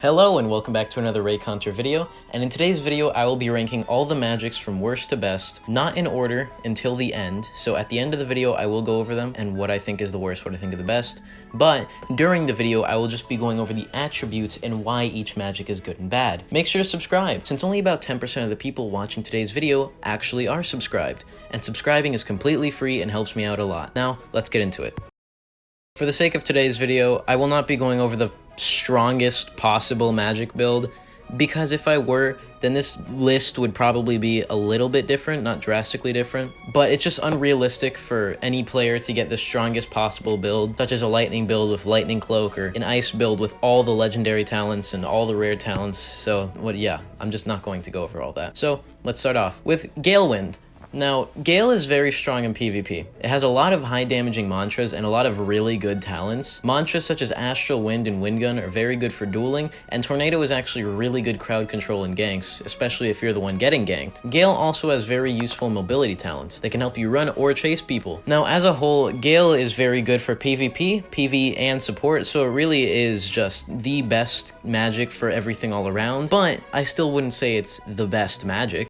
Hello and welcome back to another Reaconteur video, and in today's video I will be ranking all the magics from worst to best, not in order until the end. So at the end of the video I will go over them and what I think is the worst, what I think is the best, but during the video I will just be going over the attributes and why each magic is good and bad. Make sure to subscribe, since only about 10% of the people watching today's video actually are subscribed, and subscribing is completely free and helps me out a lot. Now let's get into it. For the sake of today's video, I will not be going over the strongest possible magic build, because if I were, then this list would probably be a little bit different, not drastically different, but it's just unrealistic for any player to get the strongest possible build, such as a lightning build with lightning cloak or an ice build with all the legendary talents and all the rare talents. So I'm just not going to go over all that. So let's start off with Gale Wind. Now, Gale is very strong in PvP. It has a lot of high damaging mantras and a lot of really good talents. Mantras such as Astral Wind and Wind Gun are very good for dueling, and Tornado is actually really good crowd control in ganks, especially if you're the one getting ganked. Gale also has very useful mobility talents that can help you run or chase people. Now, as a whole, Gale is very good for PvP, PvE, and support, so it really is just the best magic for everything all around, but I still wouldn't say it's the best magic.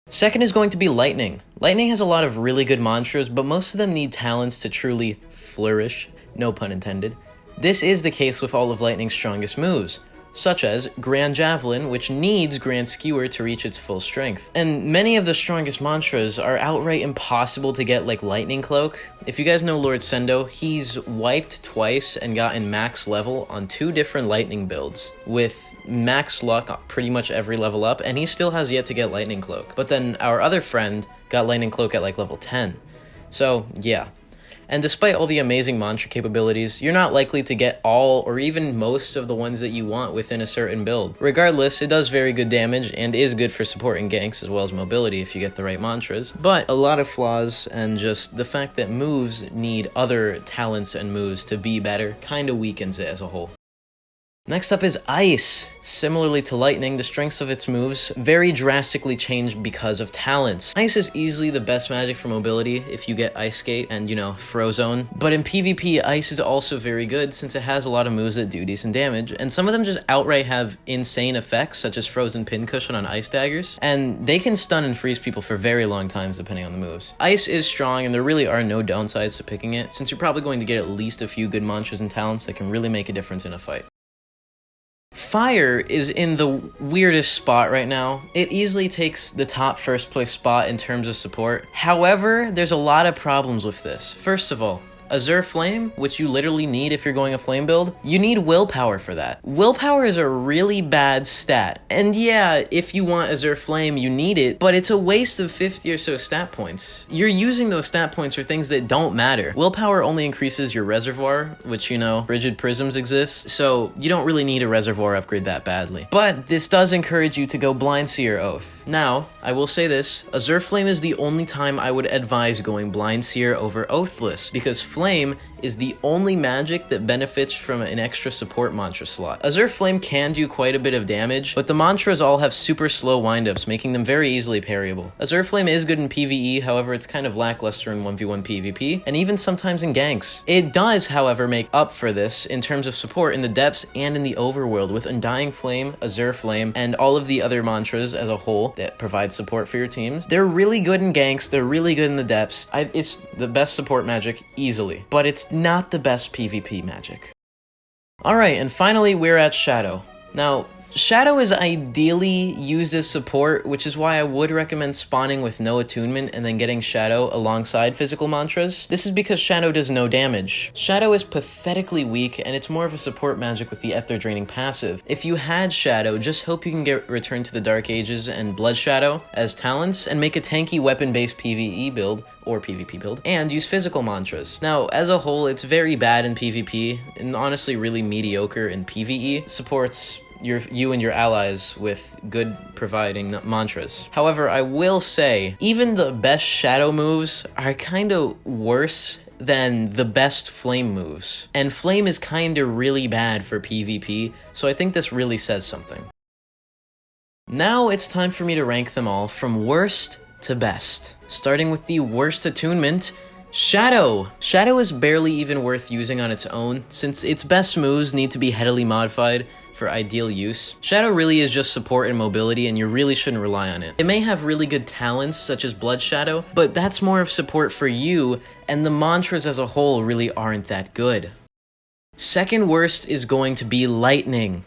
Second is going to be Lightning. Lightning has a lot of really good mantras, but most of them need talents to truly flourish, no pun intended. This is the case with all of Lightning's strongest moves, such as Grand Javelin, which needs Grand Skewer to reach its full strength. And many of the strongest mantras are outright impossible to get, like Lightning Cloak. If you guys know Lord Sendo, he's wiped twice and gotten max level on 2 different Lightning builds, with max luck pretty much every level up, and he still has yet to get Lightning Cloak. But then our other friend got Lightning Cloak at like level 10. So yeah. And despite all the amazing mantra capabilities, you're not likely to get all or even most of the ones that you want within a certain build. Regardless, it does very good damage and is good for supporting ganks as well as mobility if you get the right mantras, but a lot of flaws, and just the fact that moves need other talents and moves to be better kinda weakens it as a whole. Next up is Ice. Similarly to Lightning, the strengths of its moves very drastically changed because of talents. Ice is easily the best magic for mobility if you get Ice Skate and, Frozone. But in PvP, Ice is also very good since it has a lot of moves that do decent damage, and some of them just outright have insane effects, such as Frozen Pincushion on Ice Daggers, and they can stun and freeze people for very long times depending on the moves. Ice is strong, and there really are no downsides to picking it, since you're probably going to get at least a few good mantras and talents that can really make a difference in a fight. Fire is in the weirdest spot right now. It easily takes the top first place spot in terms of support. However, there's a lot of problems with this. First of all, Azure Flame, which you literally need if you're going a flame build, you need willpower for that. Willpower is a really bad stat. And yeah, if you want Azure Flame, you need it, but it's a waste of 50 or so stat points. You're using those stat points for things that don't matter. Willpower only increases your reservoir, which, rigid prisms exist, so you don't really need a reservoir upgrade that badly. But this does encourage you to go Blind Seer Oath. Now, I will say this, Azure Flame is the only time I would advise going Blind Seer over Oathless, because Flame is the only magic that benefits from an extra support mantra slot. Azure Flame can do quite a bit of damage, but the mantras all have super slow windups, making them very easily parryable. Azure Flame is good in PvE, however it's kind of lackluster in 1v1 PvP, and even sometimes in ganks. It does, however, make up for this in terms of support in the depths and in the overworld, with Undying Flame, Azure Flame, and all of the other mantras as a whole that provide support for your teams. They're really good in ganks, they're really good in the depths. It's the best support magic, easily, but it's not the best PvP magic. Alright, and finally we're at Shadow. Now, Shadow is ideally used as support, which is why I would recommend spawning with no attunement and then getting Shadow alongside physical mantras. This is because Shadow does no damage. Shadow is pathetically weak, and it's more of a support magic with the Ether Draining passive. If you had Shadow, just hope you can get Return to the Dark Ages and Blood Shadow as talents, and make a tanky weapon-based PvE build, or PvP build, and use physical mantras. Now, as a whole, it's very bad in PvP, and honestly really mediocre in PvE. Supports you and your allies with good providing mantras. However, I will say, even the best Shadow moves are kinda worse than the best Flame moves. And Flame is kinda really bad for PvP, so I think this really says something. Now it's time for me to rank them all from worst to best. Starting with the worst attunement, Shadow! Shadow is barely even worth using on its own, since its best moves need to be heavily modified for ideal use. Shadow really is just support and mobility, and you really shouldn't rely on it. It may have really good talents, such as Blood Shadow, but that's more of support for you, and the mantras as a whole really aren't that good. Second worst is going to be Lightning.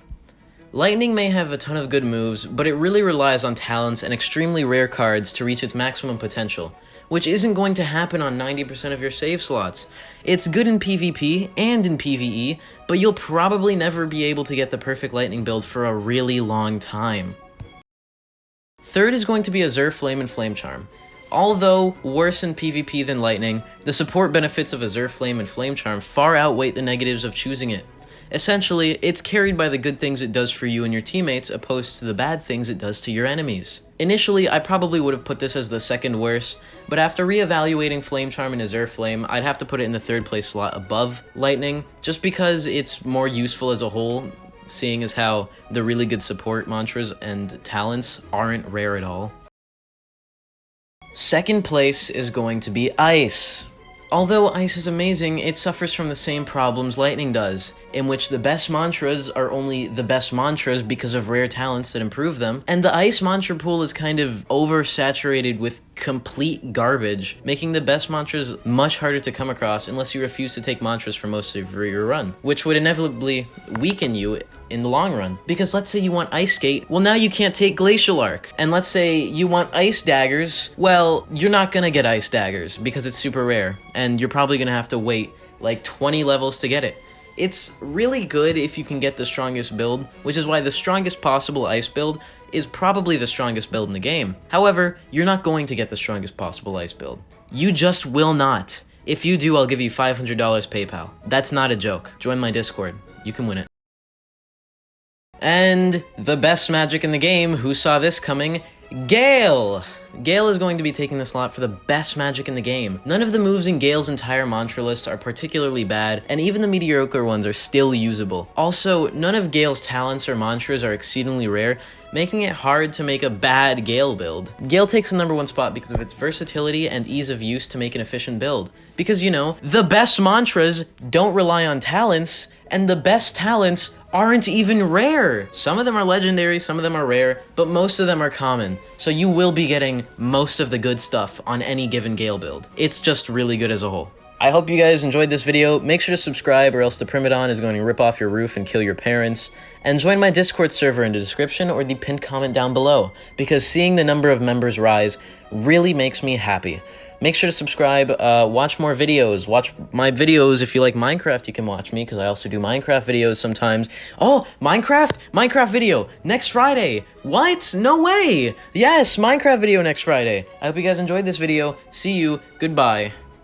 Lightning may have a ton of good moves, but it really relies on talents and extremely rare cards to reach its maximum potential, which isn't going to happen on 90% of your save slots. It's good in PvP and in PvE, but you'll probably never be able to get the perfect Lightning build for a really long time. Third is going to be Azure Flame and Flame Charm. Although worse in PvP than Lightning, the support benefits of Azure Flame and Flame Charm far outweigh the negatives of choosing it. Essentially, it's carried by the good things it does for you and your teammates opposed to the bad things it does to your enemies. Initially, I probably would have put this as the second worst, but after re-evaluating Flame Charm and Azure Flame, I'd have to put it in the third place slot above Lightning, just because it's more useful as a whole, seeing as how the really good support mantras and talents aren't rare at all. Second place is going to be Ice. Although Ice is amazing, it suffers from the same problems Lightning does, in which the best mantras are only the best mantras because of rare talents that improve them, and the Ice mantra pool is kind of oversaturated with complete garbage, making the best mantras much harder to come across unless you refuse to take mantras for most of your run, which would inevitably weaken you in the long run. Because let's say you want Ice Skate, well now you can't take Glacial Arc. And let's say you want Ice Daggers, well, you're not gonna get Ice Daggers because it's super rare, and you're probably gonna have to wait like 20 levels to get it. It's really good if you can get the strongest build, which is why the strongest possible Ice build is probably the strongest build in the game. However, you're not going to get the strongest possible Ice build. You just will not. If you do, I'll give you $500 PayPal. That's not a joke. Join my Discord. You can win it. And the best magic in the game, who saw this coming? Gale! Gale is going to be taking the slot for the best magic in the game. None of the moves in Gale's entire mantra list are particularly bad, and even the mediocre ones are still usable. Also, none of Gale's talents or mantras are exceedingly rare, making it hard to make a bad Gale build. Gale takes the #1 spot because of its versatility and ease of use to make an efficient build. Because, you know, the best mantras don't rely on talents, and the best talents aren't even rare. Some of them are legendary, some of them are rare, but most of them are common. So you will be getting most of the good stuff on any given Gale build. It's just really good as a whole. I hope you guys enjoyed this video. Make sure to subscribe or else the Primadon is going to rip off your roof and kill your parents. And join my Discord server in the description or the pinned comment down below, because seeing the number of members rise really makes me happy. Make sure to subscribe, watch more videos, watch my videos. If you like Minecraft, you can watch me, because I also do Minecraft videos sometimes. Oh, Minecraft video, next Friday. What? No way. Yes, Minecraft video next Friday. I hope you guys enjoyed this video. See you. Goodbye.